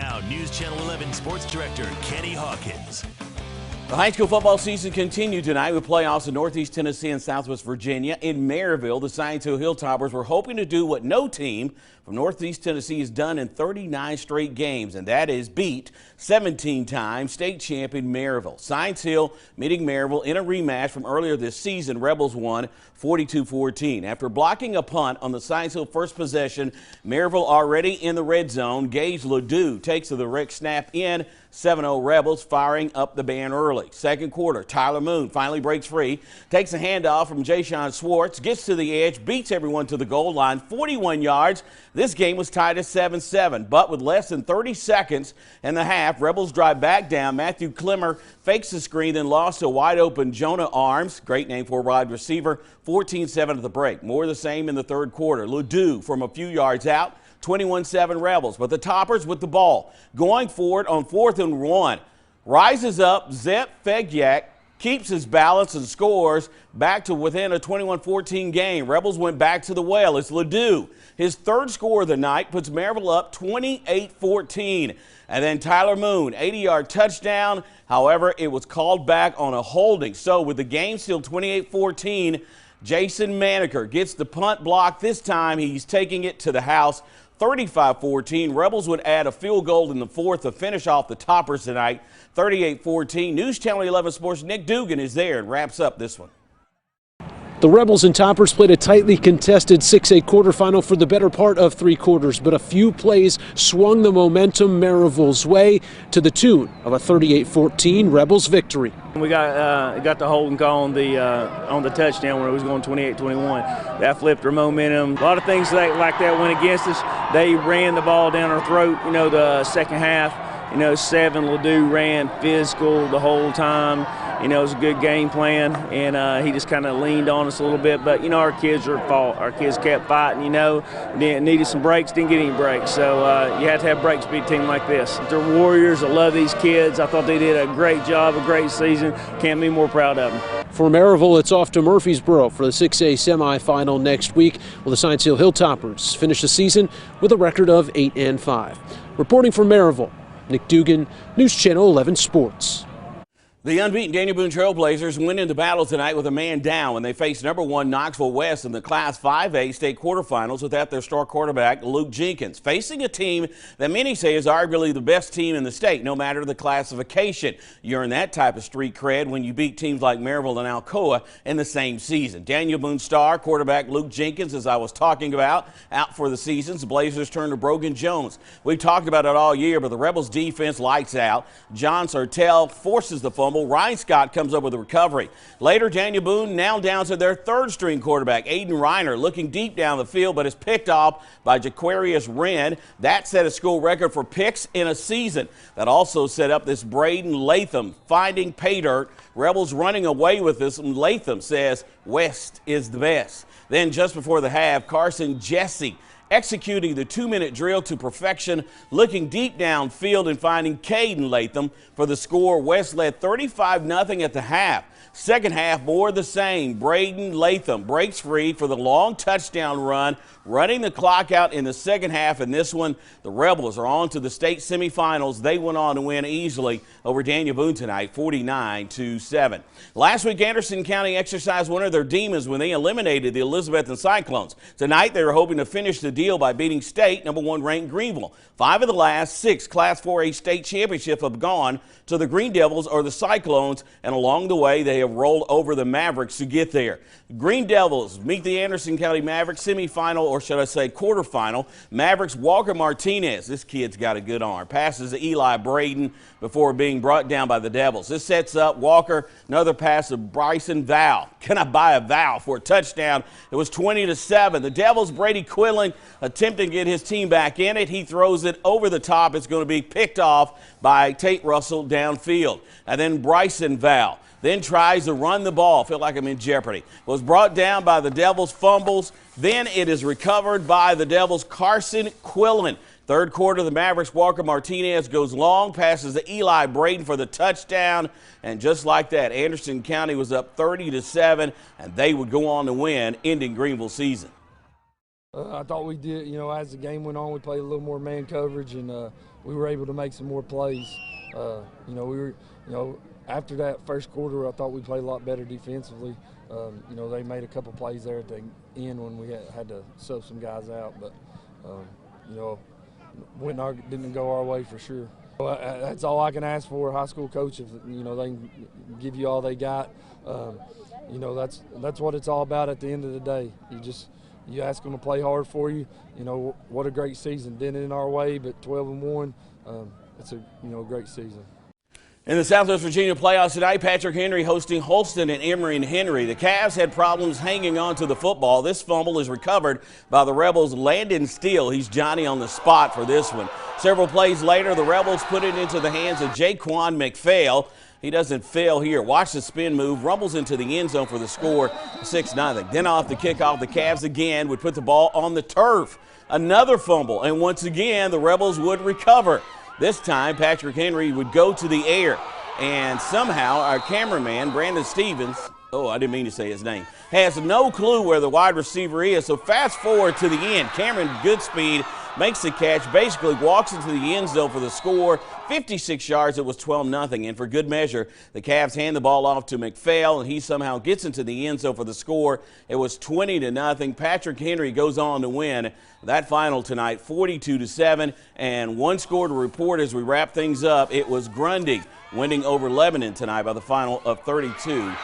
now, News Channel 11 Sports Director Kenny Hawkins. The high school football season continued tonight with playoffs in Northeast Tennessee and Southwest Virginia. In Maryville, the Science Hill Hilltoppers were hoping to do what no team from Northeast Tennessee has done in 39 straight games, and that is beat 17-time state champion Maryville. Science Hill meeting Maryville in a rematch from earlier this season. Rebels won 42-14. After blocking a punt on the Science Hill first possession, Maryville already in the red zone. Gage Ledoux takes the direct snap in. 7-0 Rebels firing up the band early. Second quarter, Tyler Moon finally breaks free, takes a handoff from Jashawn Swartz, gets to the edge, beats everyone to the goal line, 41 yards. This game was tied at 7-7, but with less than 30 seconds in the half, Rebels drive back down. Matthew Klimmer fakes the screen, then lost to wide open Jonah Arms, great name for a wide receiver, 14-7 at the break. More of the same in the third quarter. Ledoux from a few yards out, 21-7 Rebels, but the Toppers with the ball. Going forward on 4th and 1. Rises up, Zep Fegyak keeps his balance and scores back to within a 21-14 game. Rebels went back to the well. It's Ledoux. His third score of the night puts Maryville up 28-14. And then Tyler Moon, 80-yard touchdown. However, it was called back on a holding. So with the game still 28-14, Jason Maneker gets the punt block. This time he's taking it to the house. 35-14. Rebels would add a field goal in the fourth to finish off the Toppers tonight. 38-14. News Channel 11 Sports' Nick Dugan is there and wraps up this one. The Rebels and Toppers played a tightly contested 6A quarterfinal for the better part of 3 quarters, but a few plays swung the momentum Maryville's way to the tune of a 38-14 Rebels victory. We got the holding call on the touchdown when it was going 28-21. That flipped our momentum. A lot of things like that went against us. They ran the ball down our throat, the second half. 7, Ledoux ran physical the whole time. It was a good game plan, and he just kind of leaned on us a little bit. But, our kids are at fault. Our kids kept fighting, needed some breaks, didn't get any breaks. So you have to have breaks to beat a team like this. They're warriors. I love these kids. I thought they did a great job, a great season. Can't be more proud of them. For Maryville, it's off to Murfreesboro for the 6A semifinal next week. Will the Science Hill Hilltoppers finish the season with a record of 8-5. Reporting from Maryville, Nick Dugan, News Channel 11 Sports. The unbeaten Daniel Boone Trailblazers went into battle tonight with a man down when they faced number 1 Knoxville West in the Class 5A state quarterfinals without their star quarterback Luke Jenkins, facing a team that many say is arguably the best team in the state, no matter the classification. You earn that type of street cred when you beat teams like Maryville and Alcoa in the same season. Daniel Boone star quarterback Luke Jenkins, as I was talking about, out for the season. The Blazers turn to Brogan Jones. We've talked about it all year, but the Rebels defense lights out. John Sartell forces the fumble. Ryan Scott comes up with a recovery. Later, Daniel Boone now down to their third-string quarterback, Aiden Reiner, looking deep down the field, but is picked off by Jaquarius Wren. That set a school record for picks in a season. That also set up this Braden Latham finding pay dirt. Rebels running away with this. Latham says West is the best. Then just before the half, Carson Jesse executing the 2-minute drill to perfection, looking deep downfield and finding Caden Latham for the score. West led 35-0 at the half. Second half, more of the same. Braden Latham breaks free for the long touchdown run, running the clock out in the second half. In this one, the Rebels are on to the state semifinals. They went on to win easily over Daniel Boone tonight, 49-7. Last week, Anderson County exercised one of their demons when they eliminated the Elizabethton Cyclones. Tonight, they were hoping to finish the deal by beating state number 1 ranked Greenville. 5 of the last 6 Class 4A state championships have gone to the Green Devils or the Cyclones, and along the way, they have rolled over the Mavericks to get there. Green Devils meet the Anderson County Mavericks semifinal, or should I say quarterfinal. Mavericks Walker Martinez, this kid's got a good arm, passes to Eli Braden before being brought down by the Devils. This sets up Walker, another pass of Bryson Val. Can I buy a Val for a touchdown? It was 20-7. The Devils, Brady Quillen attempting to get his team back in it. He throws it over the top. It's going to be picked off by Tate Russell downfield. And then Bryson Val then tries to run the ball. Feel like I'm in jeopardy. Was brought down by the Devils, fumbles. Then it is recovered by the Devils' Carson Quillen. Third quarter, the Mavericks' Walker Martinez goes long, passes to Eli Braden for the touchdown. And just like that, Anderson County was up 30-7, and they would go on to win, ending Greenville's season. I thought we did, as the game went on, we played a little more man coverage, and we were able to make some more plays. After that first quarter, I thought we played a lot better defensively. They made a couple plays there at the end when we had to sub some guys out, but didn't go our way for sure. That's all I can ask for a high school coach. If they can give you all they got, that's what it's all about at the end of the day. You ask them to play hard for you. What a great season. Didn't in our way, but 12-1. It's a great season. In the Southwest Virginia playoffs tonight, Patrick Henry hosting Holston and Emory and Henry. The Cavs had problems hanging on to the football. This fumble is recovered by the Rebels' Landon Steele. He's Johnny on the spot for this one. Several plays later, the Rebels put it into the hands of Jaquan McPhail. He doesn't fail here. Watch the spin move, rumbles into the end zone for the score, 6-0. Then off the kickoff, the Cavs again would put the ball on the turf. Another fumble, and once again, the Rebels would recover. This time, Patrick Henry would go to the air, and somehow our cameraman, Brandon Stevens, I didn't mean to say his name, has no clue where the wide receiver is. So fast forward to the end. Cameron Goodspeed makes the catch, basically walks into the end zone for the score. 56 yards, it was 12-0. And for good measure, the Cavs hand the ball off to McPhail, and he somehow gets into the end zone for the score. It was 20-0. Patrick Henry goes on to win that final tonight, 42-7. And one score to report as we wrap things up. It was Grundy winning over Lebanon tonight by the final of 32-0.